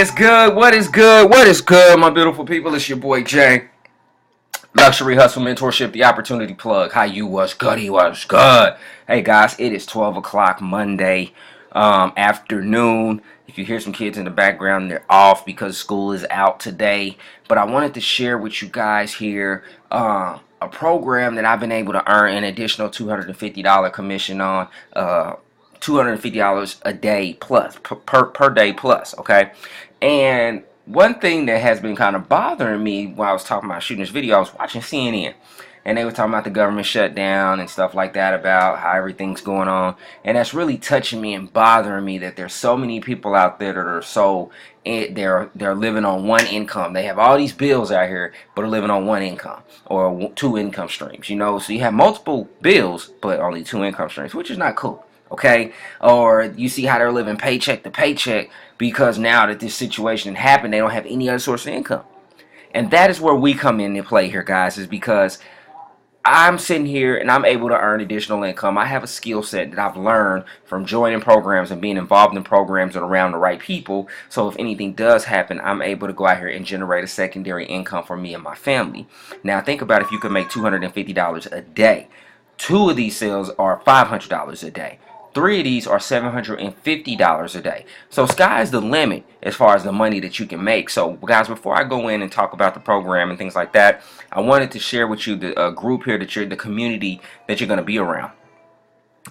is good? What is good? What is good, my beautiful people? It's your boy Jay. Luxury Hustle Mentorship, the opportunity plug. How you was good? He was good. Hey guys, it is 12 o'clock Monday afternoon. If you hear some kids in the background, they're off because school is out today. But I wanted to share with you guys here a program that I've been able to earn an additional $250 commission on. $250 a day plus per day plus, okay? And one thing that has been kind of bothering me while I was talking about shooting this video, I was watching CNN and they were talking about the government shutdown and stuff like that, about how everything's going on, and that's really touching me and bothering me that there's so many people out there that are so they're living on one income. They have all these bills out here but are living on one income or two income streams, you know. So you have multiple bills but only two income streams, which is not cool. Okay, or you see how they're living paycheck to paycheck because now that this situation happened, they don't have any other source of income. And that is where we come into play here, guys, is because I'm sitting here and I'm able to earn additional income. I have a skill set that I've learned from joining programs and being involved in programs and around the right people. So if anything does happen, I'm able to go out here and generate a secondary income for me and my family. Now think about if you could make $250 a day. Two of these sales are $500 a day. Three of these are $750 a day. So sky's the limit as far as the money that you can make. So guys, before I go in and talk about the program and things like that, I wanted to share with you the group here that the community that you're going to be around.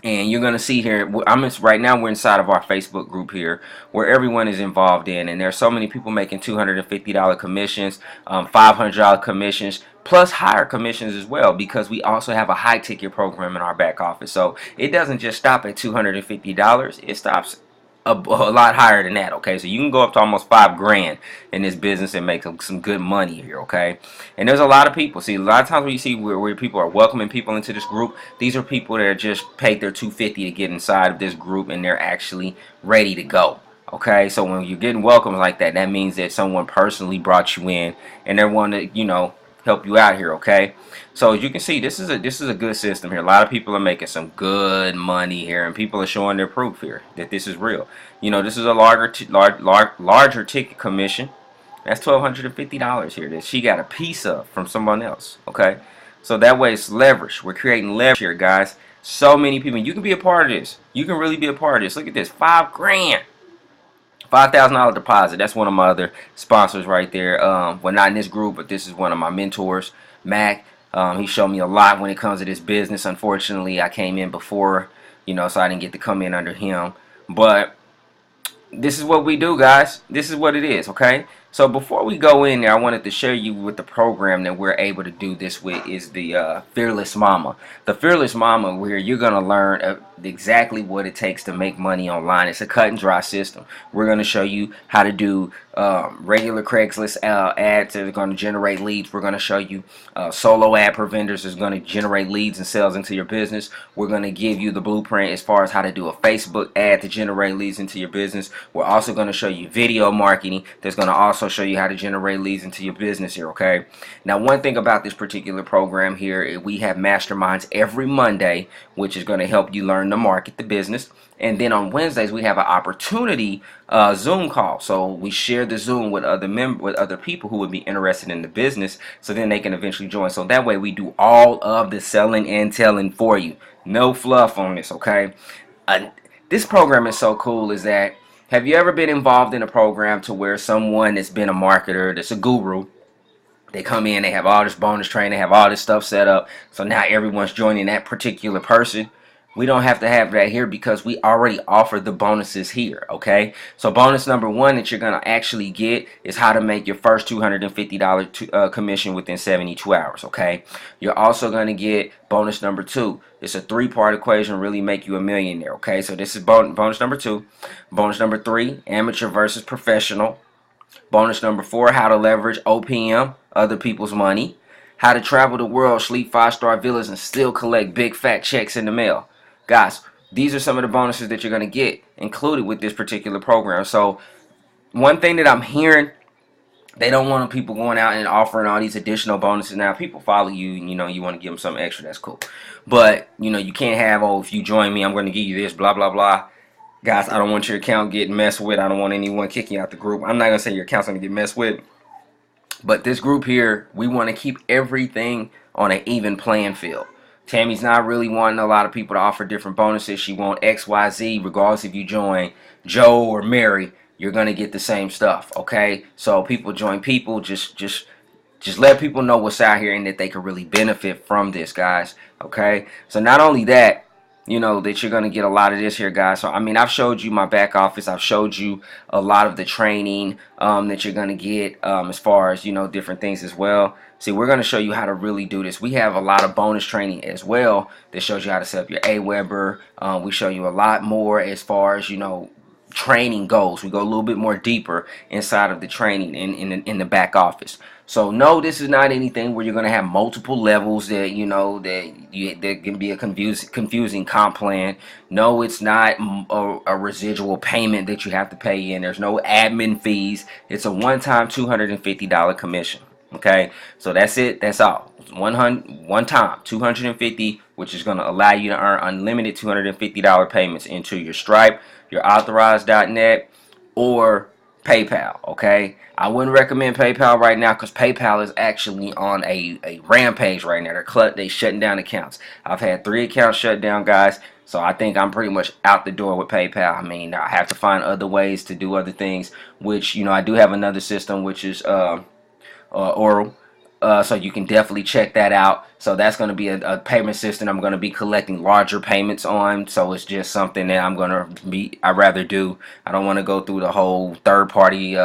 And you're going to see here, right now we're inside of our Facebook group here where everyone is involved in. And there's so many people making $250 commissions, $500 commissions, plus higher commissions as well, because we also have a high ticket program in our back office. So it doesn't just stop at $250. It stops a lot higher than that, okay? So you can go up to almost $5,000 in this business and make some good money here, okay? And there's a lot of people. See, a lot of times when you see where people are welcoming people into this group, these are people that are just paid their $250 to get inside of this group and they're actually ready to go. Okay, so when you're getting welcomed like that, that means that someone personally brought you in and they want to, you know, help you out here, okay? So as you can see, this is a good system here. A lot of people are making some good money here, and people are showing their proof here that this is real. You know, this is a larger ticket commission. That's $1,250 here that she got a piece of from someone else, okay? So that way it's leverage. We're creating leverage here, guys. So many people. You can be a part of this. You can really be a part of this. Look at this, $5,000. $5,000 deposit. That's one of my other sponsors right there. Well, not in this group, but this is one of my mentors, Mac. He showed me a lot when it comes to this business. Unfortunately, I came in before, you know, so I didn't get to come in under him. But this is what we do, guys. This is what it is, okay? So before we go in there, I wanted to share you with the program that we're able to do this with is the Fearless Momma. The Fearless Momma, where you're going to learn exactly what it takes to make money online. It's a cut and dry system. We're going to show you how to do regular Craigslist ads that are going to generate leads. We're going to show you solo ad preventers is going to generate leads and sales into your business. We're going to give you the blueprint as far as how to do a Facebook ad to generate leads into your business. We're also going to show you video marketing that's going to also show you how to generate leads into your business here, okay? Now, one thing about this particular program here, we have masterminds every Monday, which is going to help you learn to market the business. And then on Wednesdays, we have an opportunity Zoom call. So we share the Zoom with other people who would be interested in the business, so then they can eventually join. So that way we do all of the selling and telling for you. No fluff on this, okay? This program is so cool is that, have you ever been involved in a program to where someone that's been a marketer, that's a guru, they come in, they have all this bonus training, they have all this stuff set up, so now everyone's joining that particular person? We don't have to have that here because we already offer the bonuses here, okay? So bonus number one that you're going to actually get is how to make your first $250 commission within 72 hours, okay? You're also going to get bonus number two. It's a three-part equation, really make you a millionaire, okay? So this is bonus number two. Bonus number three, amateur versus professional. Bonus number four, how to leverage OPM, other people's money. How to travel the world, sleep 5-star villas, and still collect big fat checks in the mail. Guys, these are some of the bonuses that you're going to get included with this particular program. So one thing that I'm hearing, they don't want people going out and offering all these additional bonuses. Now, people follow you, and, you know, you want to give them something extra. That's cool. But, you know, you can't have, oh, if you join me, I'm going to give you this, blah, blah, blah. Guys, I don't want your account getting messed with. I don't want anyone kicking out the group. I'm not going to say your account's going to get messed with. But this group here, we want to keep everything on an even playing field. Tammy's not really wanting a lot of people to offer different bonuses. She wants X, Y, Z, regardless if you join Joe or Mary, you're going to get the same stuff, okay? So people join people, just let people know what's out here and that they can really benefit from this, guys, okay? So not only that, you know, that you're going to get a lot of this here, guys. So, I mean, I've showed you my back office. I've showed you a lot of the training that you're going to get as far as, you know, different things as well. See, we're going to show you how to really do this. We have a lot of bonus training as well that shows you how to set up your AWeber. We show you a lot more as far as, you know, training goes. We go a little bit more deeper inside of the training in the back office. So no, this is not anything where you're going to have multiple levels that, you know, that can be a confusing comp plan. No, it's not a residual payment that you have to pay in. There's no admin fees. It's a one-time $250 commission. Okay, so that's it. That's all. One time, $250, which is going to allow you to earn unlimited $250 payments into your Stripe, your authorized.net, or PayPal. Okay, I wouldn't recommend PayPal right now because PayPal is actually on a rampage right now. They shutting down accounts. I've had 3 accounts shut down, guys. So I think I'm pretty much out the door with PayPal. I mean, I have to find other ways to do other things, which, you know, I do have another system, which is oral. So you can definitely check that out. So that's going to be a payment system I'm going to be collecting larger payments on. So it's just something that I'd rather do. I don't want to go through the whole third-party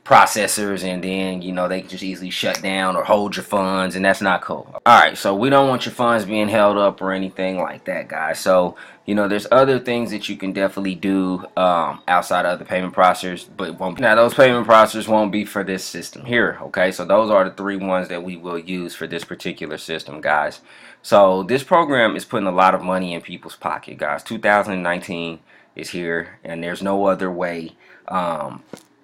processors and then, you know, they can just easily shut down or hold your funds, and that's not cool. Alright, so we don't want your funds being held up or anything like that, guys. So, you know, there's other things that you can definitely do outside of the payment processors, but won't be. Now, those payment processors won't be for this system here, okay? So those are the 3 ones that we will use for this particular system, guys. So this program is putting a lot of money in people's pocket, guys. 2019 is here, and there's no other way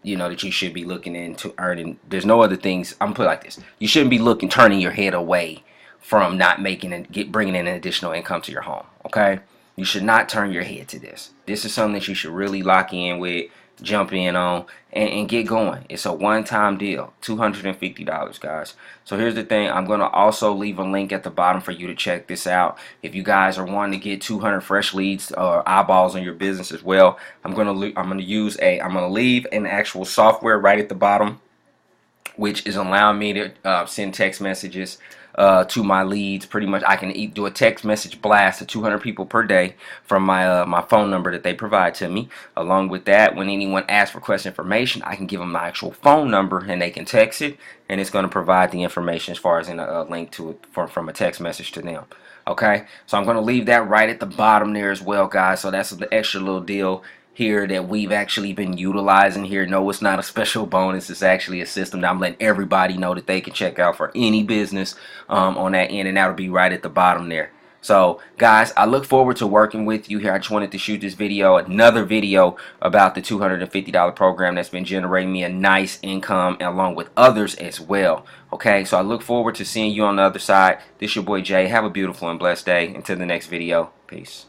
you know, that you should be looking into earning. There's no other things. I'm gonna put it like this: you shouldn't be turning your head away from not making and bringing in an additional income to your home. Okay, you should not turn your head to this. This is something that you should really lock in with, jump in on, and get going. It's a one-time deal, $250, guys. So here's the thing: I'm gonna also leave a link at the bottom for you to check this out. If you guys are wanting to get 200 fresh leads or eyeballs on your business as well, I'm gonna leave an actual software right at the bottom, which is allowing me to send text messages to my leads. Pretty much, I can do a text message blast to 200 people per day from my phone number that they provide to me. Along with that, when anyone asks for quest information, I can give them my actual phone number and they can text it, and it's going to provide the information as far as in a link to it from a text message to them. Okay, so I'm going to leave that right at the bottom there as well, guys. So that's the extra little deal here that we've actually been utilizing here. No, it's not a special bonus. It's actually a system that I'm letting everybody know that they can check out for any business on that end, and that'll be right at the bottom there. So guys, I look forward to working with you here. I just wanted to shoot this video, another video about the $250 program that's been generating me a nice income, along with others as well. Okay, so I look forward to seeing you on the other side. This your boy Jay. Have a beautiful and blessed day. Until the next video, peace.